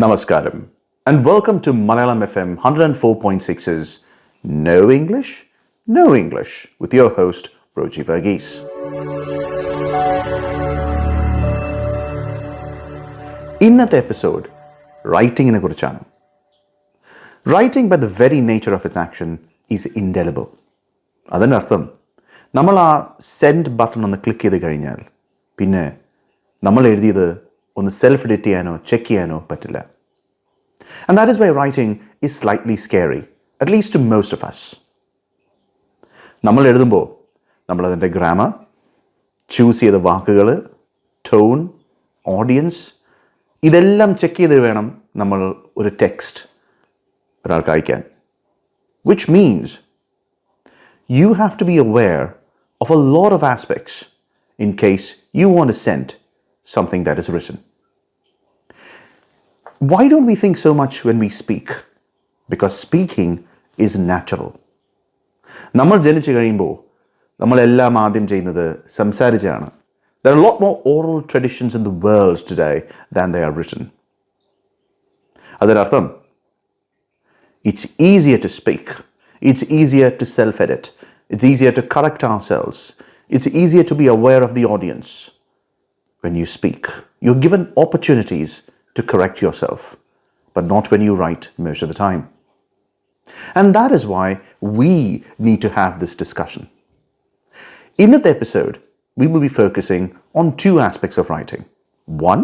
Namaskaram and welcome to Malayalam FM 104.6's No English, No English with your host Roji Verghese. ഇന്നത്തെ episode റൈറ്റിങ്ങിനെ കുറിച്ചാണ്. Writing by the very nature of its action is indelible. അതിനർത്ഥം നമ്മൾ ആ send button ഒന്ന് click ചെയ്ത് കഴിഞ്ഞാൽ പിന്നെ നമ്മൾ എഴുതിയത് ഒന്ന് സെൽഫ് എഡിറ്റ് ചെയ്യാനോ ചെക്ക് ചെയ്യാനോ പറ്റില്ല. And that is why writing is slightly scary, at least to most of us. നമ്മൾ എഴുതുമ്പോൾ നമ്മളതിൻ്റെ ഗ്രാമർ, ചൂസ് ചെയ്ത വാക്കുകൾ, ടോൺ, ഓഡിയൻസ് ഇതെല്ലാം ചെക്ക് ചെയ്ത് വേണം നമ്മൾ ഒരു ടെക്സ്റ്റ് ഒരാൾക്ക് അയക്കാൻ. Which means you have to be aware of a lot of aspects in case you want to send something that is written. Why don't we think so much when we speak? Because speaking is natural. നമ്മൾ ജനിച്ചു കഴിയുമ്പോൾ നമ്മളെല്ലാം ആദ്യം ചെയ്യുന്നത് സംസാരിച്ചാണ്. There are a lot more oral traditions in the world today than they are written. അതിനർത്ഥം it's easier to speak. It's easier to self-edit. It's easier to correct ourselves. It's easier to be aware of the audience. When you speak, you're given opportunities to correct yourself, but not when you write most of the time. And that is why we need to have this discussion. In this episode, we will be focusing on two aspects of writing. One,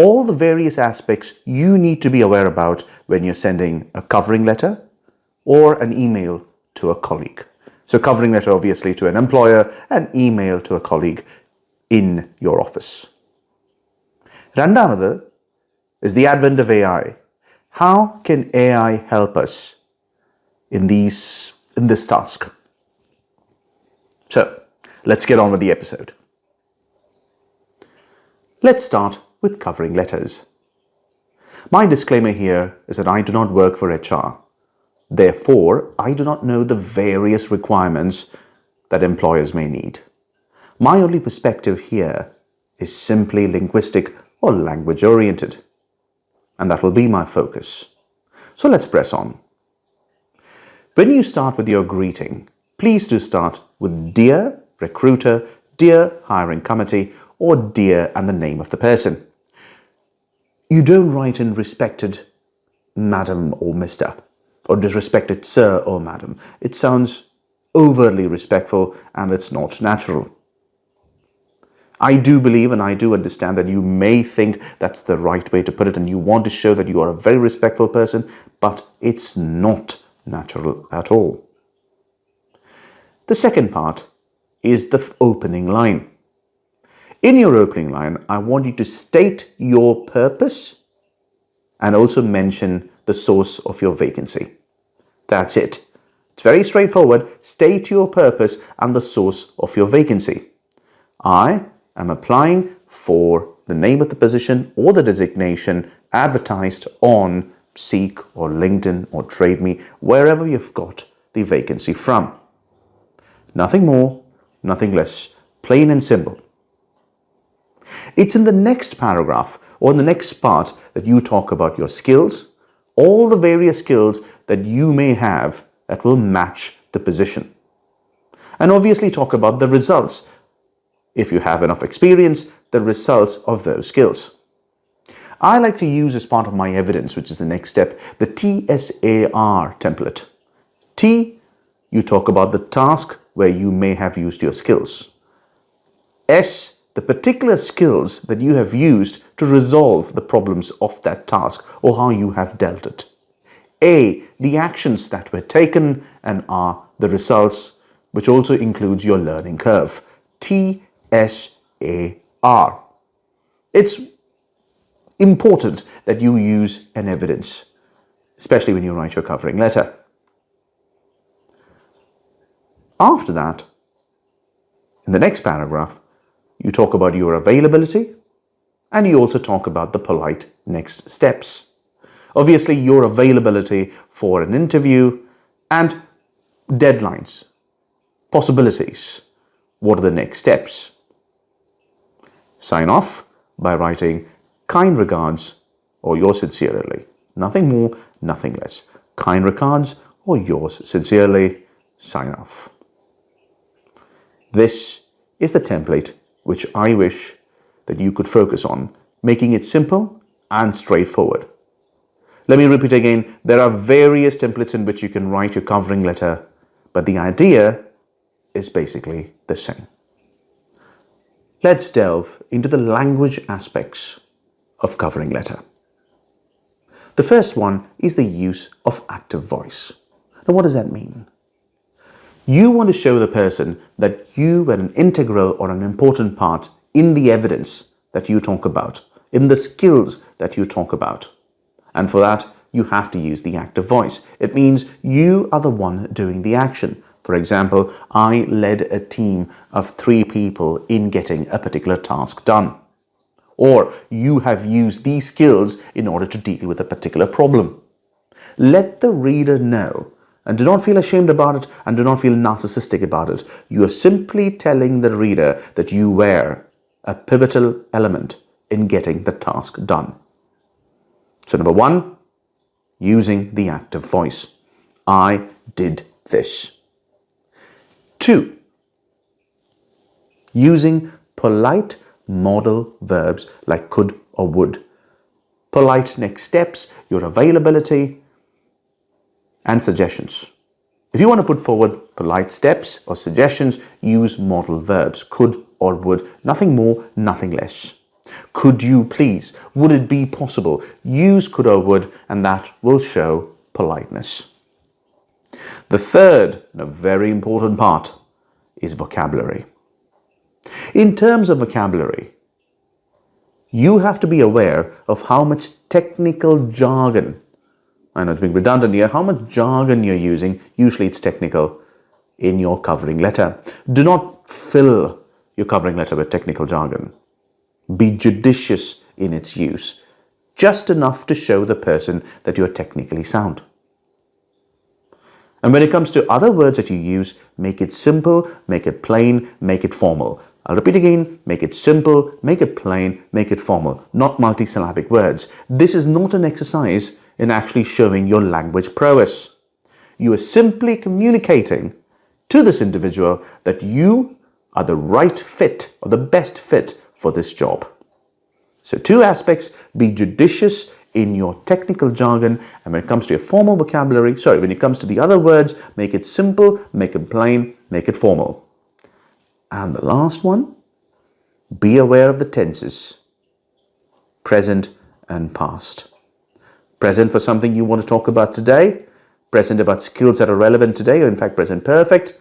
all the various aspects you need to be aware about when you're sending a covering letter or an email to a colleague. So covering letter obviously to an employer, an email to a colleague in your office. രണ്ടാമത് is the advent of AI. How can AI help us in this task? So, let's get on with the episode. Let's start with covering letters. My disclaimer here is that I do not work for HR. Therefore, I do not know the various requirements that employers may need. My only perspective here is simply linguistic or language oriented, and that will be my focus. So let's press on. When you start with your greeting, please do start with dear recruiter, dear hiring committee, or dear and the name of the person. You don't write in respected madam or mister, or disrespected sir or madam. It sounds overly respectful and it's not natural. I do believe and I do understand that you may think that's the right way to put it and you want to show that you are a very respectful person, but it's not natural at all. The second part is the opening line. In your opening line, I want you to state your purpose and also mention the source of your vacancy. That's it. It's very straightforward. State your purpose and the source of your vacancy. I'm applying for the name of the position or the designation advertised on Seek or LinkedIn or TradeMe, wherever you've got the vacancy from. Nothing more, nothing less, plain and simple. It's in the next paragraph or in the next part that you talk about your skills, all the various skills that you may have that will match the position. And obviously talk about the results. If you have enough experience, the results of those skills. I like to use as part of my evidence, which is the next step, the TSAR template. T, you talk about the task where you may have used your skills. S, the particular skills that you have used to resolve the problems of that task or how you have dealt it. A, the actions that were taken and are the results, which also includes your learning curve. TSAR. It's important that you use an evidence, especially when you write your covering letter. After that, in the next paragraph, you talk about your availability and you also talk about the polite next steps. Obviously, your availability for an interview and deadlines, possibilities. What are the next steps? Sign off by writing kind regards or yours sincerely. Nothing more, nothing less. Kind regards or yours sincerely. Sign off. This is the template which I wish that you could focus on, making it simple and straightforward. Let me repeat again, there are various templates in which you can write your covering letter, but the idea is basically the same. Let's delve into the language aspects of covering letter. The first one is the use of active voice. Now, what does that mean? You want to show the person that you were an integral or an important part in the evidence that you talk about, in the skills that you talk about. And for that, you have to use the active voice. It means you are the one doing the action. For example, I led a team of 3 people in getting a particular task done. Or you have used these skills in order to deal with a particular problem. Let the reader know, and do not feel ashamed about it and do not feel narcissistic about it. You are simply telling the reader that you were a pivotal element in getting the task done. So number 1, using the active voice. I did this. 2, using polite modal verbs like could or would. Polite next steps, your availability, and suggestions. If you want to put forward polite steps or suggestions, use modal verbs, could or would, nothing more, nothing less. Could you please? Would it be possible? Use could or would, and that will show politeness. The third, and a very important part, is vocabulary. In terms of vocabulary, you have to be aware of how much technical jargon, I know it's being redundant here, how much jargon you're using, usually it's technical, in your covering letter. Do not fill your covering letter with technical jargon. Be judicious in its use, just enough to show the person that you're technically sound. And when it comes to other words that you use, make it simple, make it plain, make it formal. I'll repeat again, make it simple, make it plain, make it formal, not multisyllabic words. This is not an exercise in actually showing your language prowess. You are simply communicating to this individual that you are the right fit or the best fit for this job. So 2 aspects: be judicious in your technical jargon, and when it comes to your formal vocabulary, when it comes to the other words, make it simple, make it plain, make it formal. And the last one, be aware of the tenses, present and past. Present for something you want to talk about today, present about skills that are relevant today, or in fact present perfect.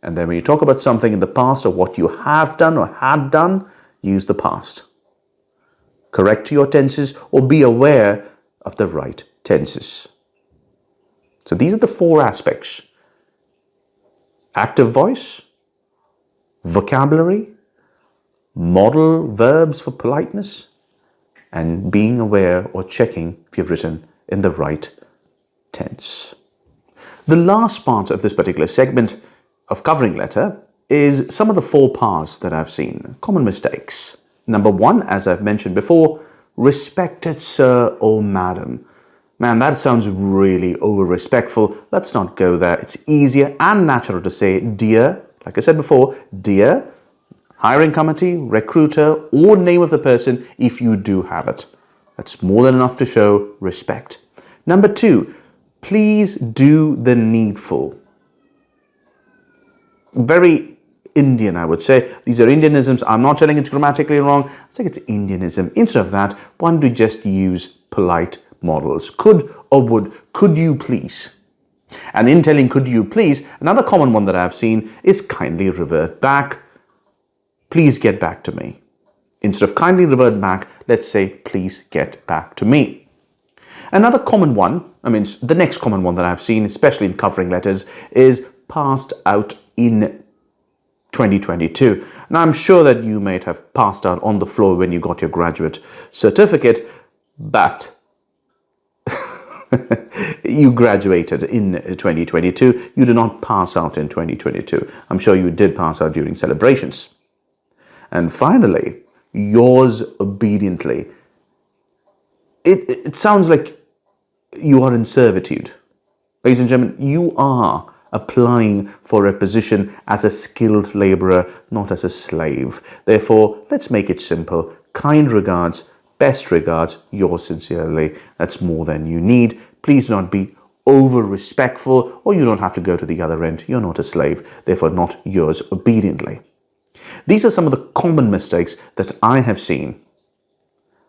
And then when you talk about something in the past or what you have done or had done, use the past. Correct your tenses or be aware of the right tenses. So these are the 4 aspects: active voice, vocabulary, modal verbs for politeness, and being aware or checking if you've written in the right tense. The last part of this particular segment of covering letter is some of the 4 Ps that I've seen, common mistakes. Number 1, as I've mentioned before, respected sir or madam. Man, that sounds really over-respectful. Let's not go there. It's easier and natural to say dear, like I said before, dear, hiring committee, recruiter, or name of the person if you do have it. That's more than enough to show respect. Number 2, please do the needful. Very Indian, I would say. These are Indianisms. I'm not telling it's grammatically wrong. I think it's Indianism. Instead of that, why don't we just use polite modals? Could or would. Could you please? And in telling could you please, another common one that I've seen is kindly revert back. Please get back to me. Instead of kindly revert back, let's say please get back to me. Another common one, the next common one that I've seen, especially in covering letters, is passed out in 2022. Now, I'm sure that you might have passed out on the floor when you got your graduate certificate, but you graduated in 2022. You did not pass out in 2022. I'm sure you did pass out during celebrations. And finally, yours obediently. It sounds like you are in servitude. Ladies and gentlemen, you are applying for a position as a skilled laborer, not as a slave. Therefore, let's make it simple. Kind regards, best regards, yours sincerely. That's more than you need. Please do not be over respectful, or you don't have to go to the other end. You're not a slave, therefore not yours obediently. These are some of the common mistakes that I have seen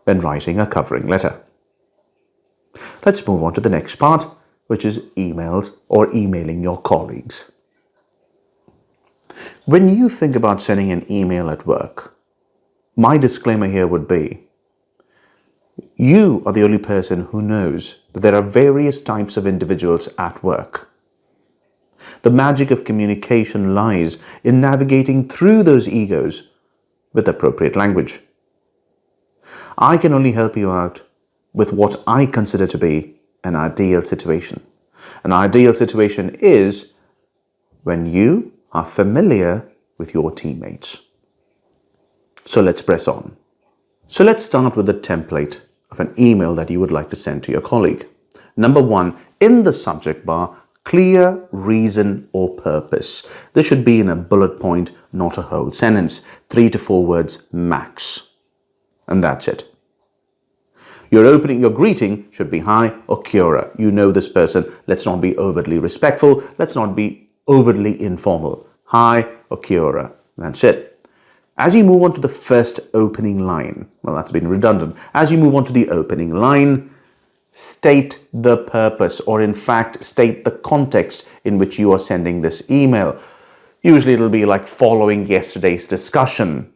when writing a covering letter. Let's move on to the next part, which is emails or emailing your colleagues. When you think about sending an email at work, my disclaimer here would be, you are the only person who knows that there are various types of individuals at work. The magic of communication lies in navigating through those egos with appropriate language. I can only help you out with what I consider to be an ideal situation. An ideal situation is when you are familiar with your teammates. So let's press on. So let's start with the template of an email that you would like to send to your colleague. Number 1, in the subject bar, clear reason or purpose. This should be in a bullet point, not a whole sentence. 3 to 4 words max. And that's it. Your greeting should be hi or cura. You know this person. Let's not be overtly respectful. Let's not be overtly informal. Hi or cura. That's it. As you move on to the first opening line, well, that's been redundant. As you move on to the opening line, state the purpose, or in fact, state the context in which you are sending this email. Usually it'll be like following yesterday's discussion,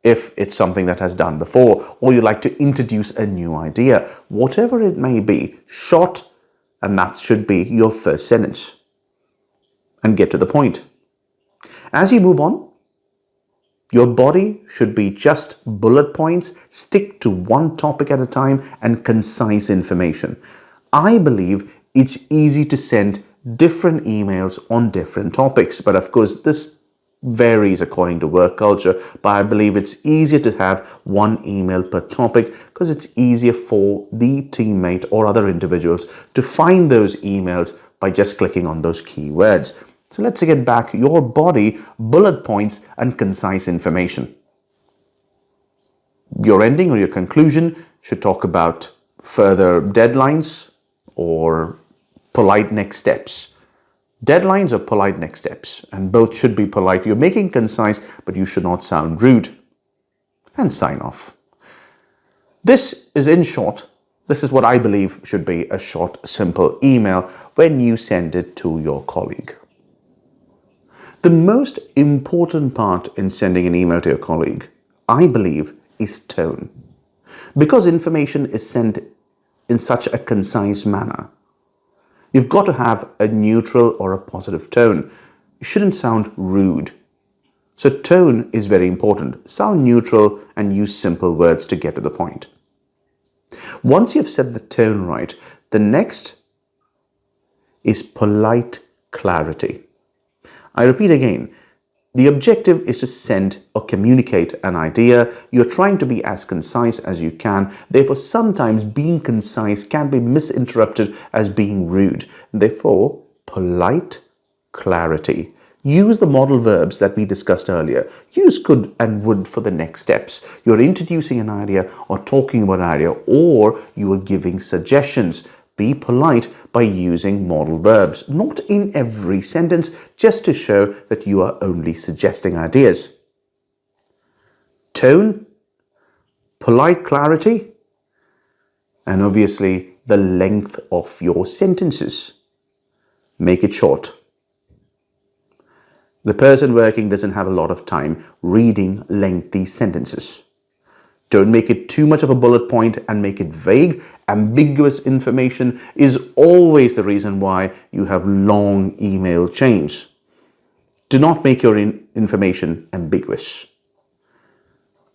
if it's something that has done before, or you like to introduce a new idea. Whatever it may be, short, and that should be your first sentence. And get to the point. As you move on, your body should be just bullet points, stick to one topic at a time, and concise information. I believe it's easy to send different emails on different topics, but of course this varies according to work culture, but I believe it's easier to have one email per topic because it's easier for the teammate or other individuals to find those emails by just clicking on those keywords. So let's get back your body, bullet points, and concise information. Your ending or your conclusion should talk about further deadlines or polite next steps. Deadlines or polite next steps, and both should be polite. You're making concise, but you should not sound rude. And sign off. This is in short. This is what I believe should be a short, simple email when you send it to your colleague. The most important part in sending an email to your colleague, I believe, is tone. Because information is sent in such a concise manner, you've got to have a neutral or a positive tone. You shouldn't sound rude. So tone is very important. Sound neutral and use simple words to get to the point. Once you've set the tone right, the next is polite clarity. I repeat again, the objective is to send or communicate an idea. You're trying to be as concise as you can. Therefore, sometimes being concise can be misinterpreted as being rude. Therefore, polite clarity. Use the modal verbs that we discussed earlier. Use could and would for the next steps. You're introducing an idea or talking about an idea, or you are giving suggestions. Be polite by using modal verbs, not in every sentence, just to show that you are only suggesting ideas. Tone, polite clarity, and obviously the length of your sentences. Make it short. The person working doesn't have a lot of time reading lengthy sentences. Don't make it too much of a bullet point and make it vague. Ambiguous information is always the reason why you have long email chains. Do not make your information ambiguous.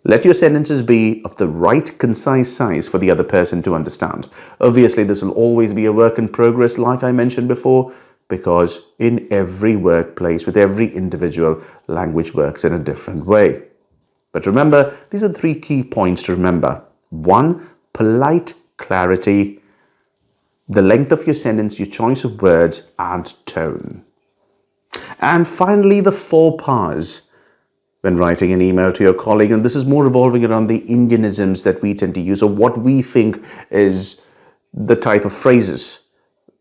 Let your sentences be of the right concise size for the other person to understand. Obviously, this will always be a work in progress, like I mentioned before, because in every workplace, with every individual, language works in a different way. But remember, these are 3 key points to remember. 1, polite clarity, the length of your sentence, your choice of words, and tone. And finally, the 4 Ps when writing an email to your colleague. And this is more revolving around the Indianisms that we tend to use, or what we think is the type of phrases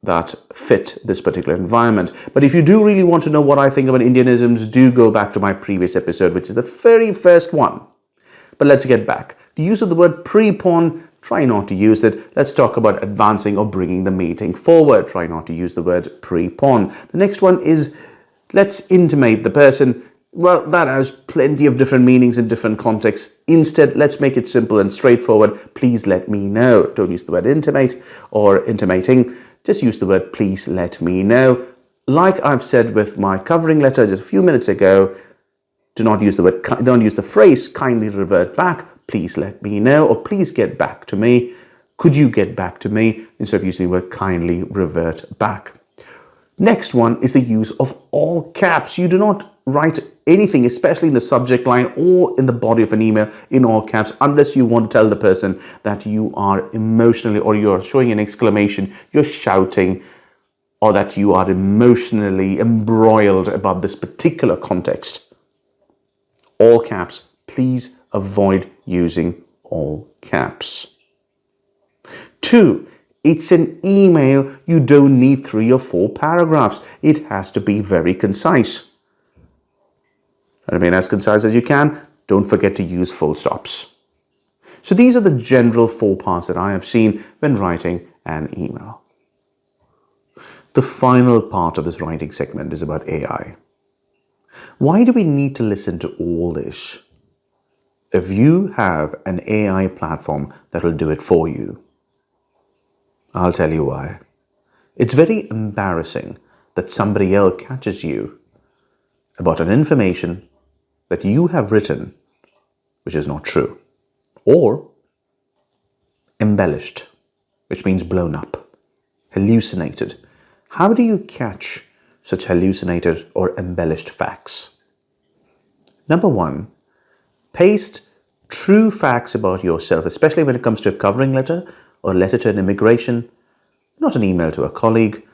that fit this particular environment. But if you do really want to know what I think about Indianisms, do go back to my previous episode, which is the very first one. But let's get back. The use of the word pre-pon, try not to use it. Let's talk about advancing or bringing the meeting forward. Try not to use the word pre-pon. The next one is let's intimate the person. Well, that has plenty of different meanings in different contexts. Instead, let's make it simple and straightforward. Please let me know. Don't use the word intimate or intimating. Just use the word please let me know. Like I've said with my covering letter just a few minutes ago, don't use the phrase kindly revert back. Please let me know, or please get back to me. Could you get back to me? Instead of using the word kindly revert back. Next one is the use of all caps. You do not write anything, especially in the subject line or in the body of an email, in all caps, unless you want to tell the person that you are emotionally, or you're showing an exclamation, you're shouting, or that you are emotionally embroiled about this particular context. All caps. Please avoid using all caps. 2. It's an email. You don't need 3 or 4 paragraphs. It has to be very concise. Remain as concise as you can. Don't forget to use full stops. So these are the general 4 parts that I have seen when writing an email. The final part of this writing segment is about AI. Why do we need to listen to all this? If you have an AI platform that will do it for you, I'll tell you why. It's very embarrassing that somebody else catches you about an information that you have written which is not true, or embellished, which means blown up, hallucinated. How do you catch such hallucinated or embellished facts? Number 1, paste true facts about yourself, especially when it comes to a covering letter or a letter to an immigration, not an email to a colleague,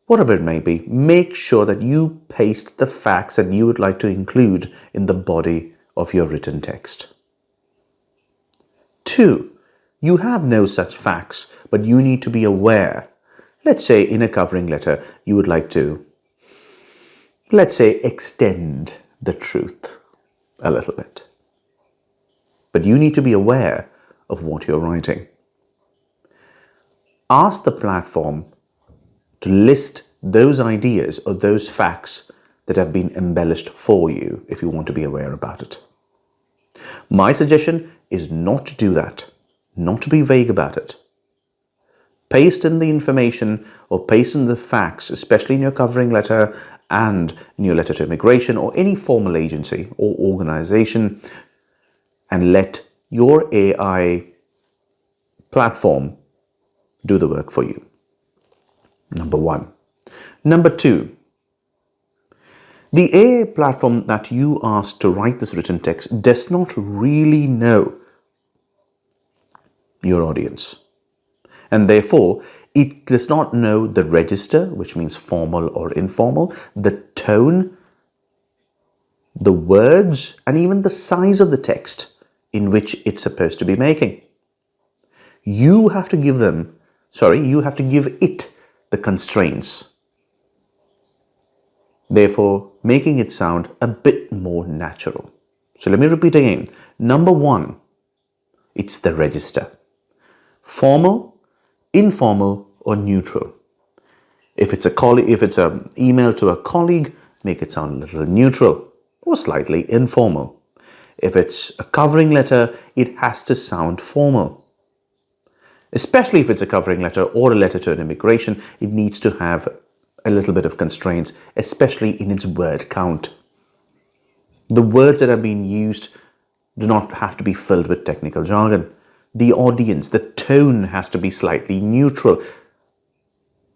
whatever it may be. Make sure that you paste the facts that you would like to include in the body of your written text. 2, you have no such facts, but you need to be aware. Let's say in a covering letter, you would like to, let's say, extend the truth a little bit. But you need to be aware of what you're writing. Ask the platform to list those ideas or those facts that have been embellished for you if you want to be aware about it. My suggestion is not to do that, not to be vague about it. Paste in the information or paste in the facts, especially in your covering letter and in your letter to immigration or any formal agency or organization, and let your AI platform do the work for you. Number 1. Number 2, the AI platform that you asked to write this written text does not really know your audience. And therefore, it does not know the register, which means formal or informal, the tone, the words, and even the size of the text in which it's supposed to be making. You have to give it the constraints, therefore making it sound a bit more natural. So let me repeat again. Number 1, it's the register. Formal, informal, or neutral. If it's an email to a colleague, make it sound a little neutral or slightly informal. If it's a covering letter, it has to sound formal. Especially if it's a covering letter or a letter to an immigration, it needs to have a little bit of constraints, especially in its word count. The words that are being used do not have to be filled with technical jargon. The audience, the tone has to be slightly neutral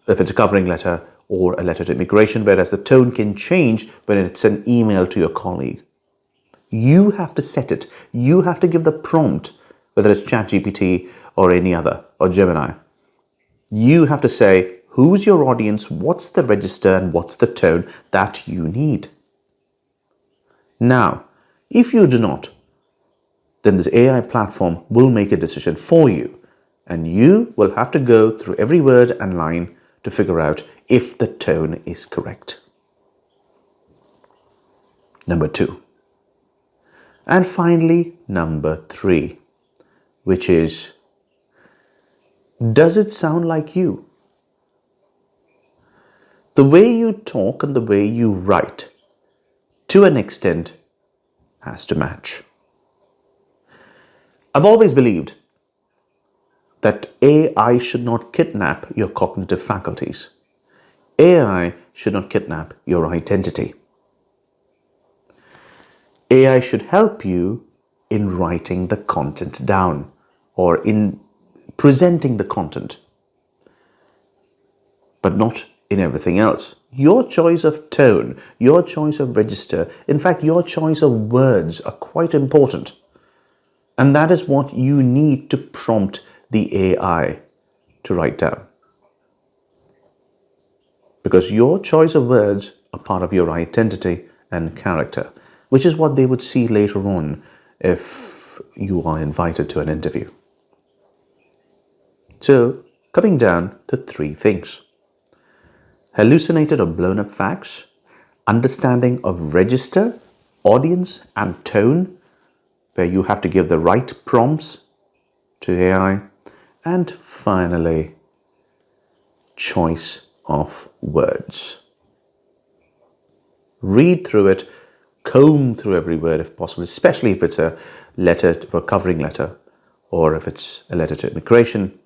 if it's a covering letter or a letter to immigration, whereas the tone can change when it's an email to your colleague. You have to set it. You have to give the prompt whether it's ChatGPT or any other, or Gemini. You have to say, who's your audience, what's the register, and what's the tone that you need. Now, if you do not, then this AI platform will make a decision for you, and you will have to go through every word and line to figure out if the tone is correct. Number 2. And finally, number 3, which is, does it sound like you? The way you talk and the way you write, to an extent, has to match. I've always believed that AI should not kidnap your cognitive faculties. AI should not kidnap your identity. AI should help you in writing the content down or in presenting the content, but not in everything else. Your choice of tone, your choice of register, in fact, your choice of words are quite important. And that is what you need to prompt the AI to write down. Because your choice of words are part of your identity and character, which is what they would see later on if you are invited to an interview. So, coming down to 3 things. Hallucinated or blown up facts, understanding of register, audience, and tone, where you have to give the right prompts to AI, and finally, choice of words. Read through it, comb through every word if possible, especially if it's a covering letter, or if it's a letter to immigration.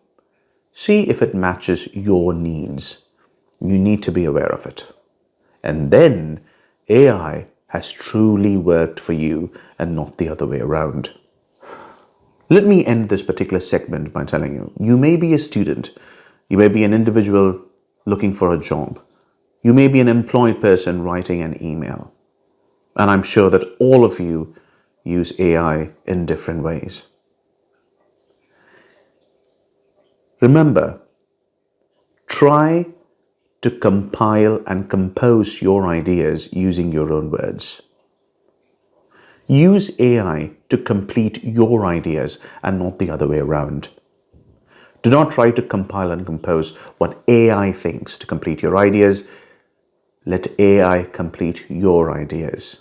See if it matches your needs. You need to be aware of it. And then AI has truly worked for you and not the other way around. Let me end this particular segment by telling you, you may be a student, you may be an individual looking for a job, you may be an employed person writing an email, and I'm sure that all of you use AI in different ways. Remember, try to compile and compose your ideas using your own words. Use AI to complete your ideas and not the other way around. Do not try to compile and compose what AI thinks to complete your ideas. Let AI complete your ideas.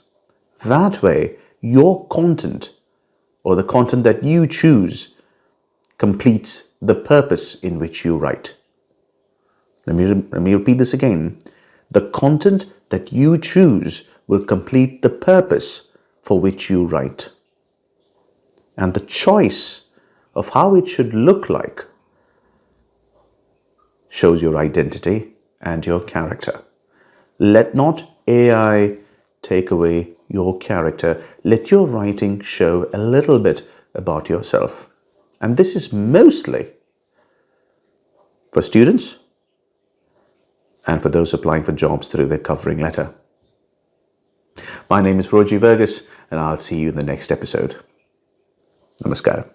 That way, your content, or the content that you choose, completes the purpose in which you write. Let me repeat this again. The content that you choose will complete the purpose for which you write. And the choice of how it should look like shows your identity and your character. Let not AI take away your character. Let your writing show a little bit about yourself. And this is mostly for students and for those applying for jobs through their covering letter. My name is Roji Verghese, and I'll see you in the next episode. Namaskaram.